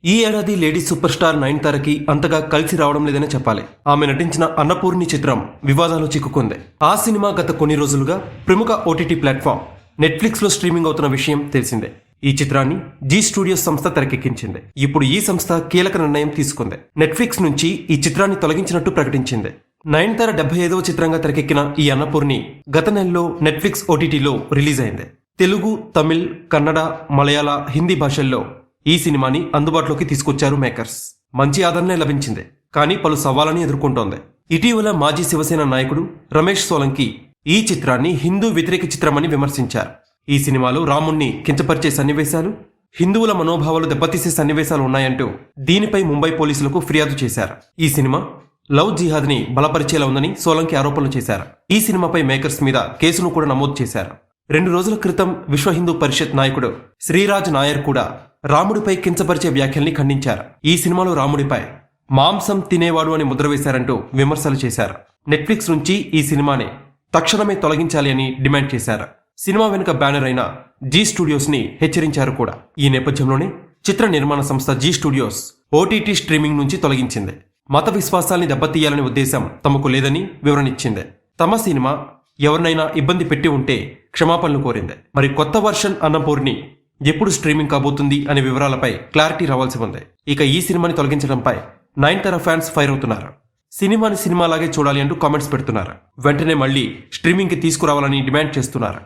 ఈ ఏడాది lady super star నయనతారకి అంతగా కలిసి రావడం లేదనే చెప్పాలి. ఆమె నటించిన అన్నపూర్ణి చిత్రం వివాదాలు చిక్కుకుంది. ఆ సినిమా గత కొన్ని రోజులుగా ప్రముఖ ఓటీటీ ప్లాట్ఫామ్ నెట్ఫ్లిక్స్ లో స్ట్రీమింగ్ అవుతున్న విషయం తెలిసిందే. ఈ చిత్రాన్ని జీ స్టూడియోస్ సంస్థ తెరకెక్కించింది. ఇప్పుడు ఈ సంస్థ కీలక నిర్ణయం తీసుకుంది. నెట్ఫ్లిక్స్ నుంచి ఈ చిత్రాన్ని తొలగించినట్టు ప్రకటించింది. నయనతార 75వ చిత్రంగా తెరకెక్కిన ఈ అన్నపూర్ణి గత నెలలో నెట్ఫ్లిక్స్ ఓటీటీలో రిలీజ్ అయింది. తెలుగు, తమిళ్, కన్నడ, మలయాళ, హిందీ భాషల్లో ఈ సినిమాని అందుబాటులోకి తీసుకొచ్చారు మేకర్స్. మంచి ఆదరణ లభించింది, కానీ పలు సవాళ్ళని ఎదుర్కొంటోంది. ఇటీవల మాజీ శివసేన నాయకుడు రమేష్ సోలంకి ఈ చిత్రాన్ని హిందూ వ్యతిరేక చిత్రమని విమర్శించారు. ఈ సినిమాలో రాముణ్ణి కించపరిచే సన్నివేశాలు, హిందువుల మనోభావాలు దెబ్బతీసే సన్నివేశాలు ఉన్నాయంటూ దీనిపై ముంబై పోలీసులకు ఫిర్యాదు చేశారు. ఈ సినిమా లవ్ జిహాద్ ని బలపరిచేలా ఉందని సోలంకి ఆరోపణలు చేశారు. ఈ సినిమాపై మేకర్స్ మీద కేసును కూడా నమోదు చేశారు. 2 రోజుల క్రితం విశ్వ హిందూ పరిషత్ నాయకుడు శ్రీరాజ్ నాయర్ కూడా రాముడిపై కించపరిచే వ్యాఖ్యల్ని ఖండించారు. ఈ సినిమాలో రాముడిపై మాంసం తినేవాడు అని ముద్ర వేశారంటూ విమర్శలు చేశారు. నెట్ఫ్లిక్స్ నుంచి ఈ సినిమాని తక్షణమే తొలగించాలి అని డిమాండ్ చేశారు. సినిమా వెనుక బ్యానర్ అయిన జీ స్టూడియోస్ ని హెచ్చరించారు కూడా. ఈ నేపథ్యంలోనే చిత్ర నిర్మాణ సంస్థ జీ స్టూడియోస్ ఓటీటీ స్ట్రీమింగ్ నుంచి తొలగించింది. మత విశ్వాసాల్ని దెబ్బతీయాలనే ఉద్దేశం తమకు లేదని వివరణిచ్చింది. తమ సినిమా ఎవరినైనా ఇబ్బంది పెట్టి ఉంటే క్షమాపణలు కోరింది. మరి కొత్త వర్షన్ అన్నపూర్ణి ఎప్పుడు స్ట్రీమింగ్ కాబోతుంది అనే వివరాలపై క్లారిటీ రావాల్సి ఉంది. ఇక ఈ సినిమాని తొలగించడంపై నయనతార ఫ్యాన్స్ ఫైర్ అవుతున్నారు. సినిమాని సినిమాలాగే చూడాలి అంటూ కామెంట్స్ పెడుతున్నారు. వెంటనే మళ్ళీ స్ట్రీమింగ్ కి తీసుకురావాలని డిమాండ్ చేస్తున్నారు.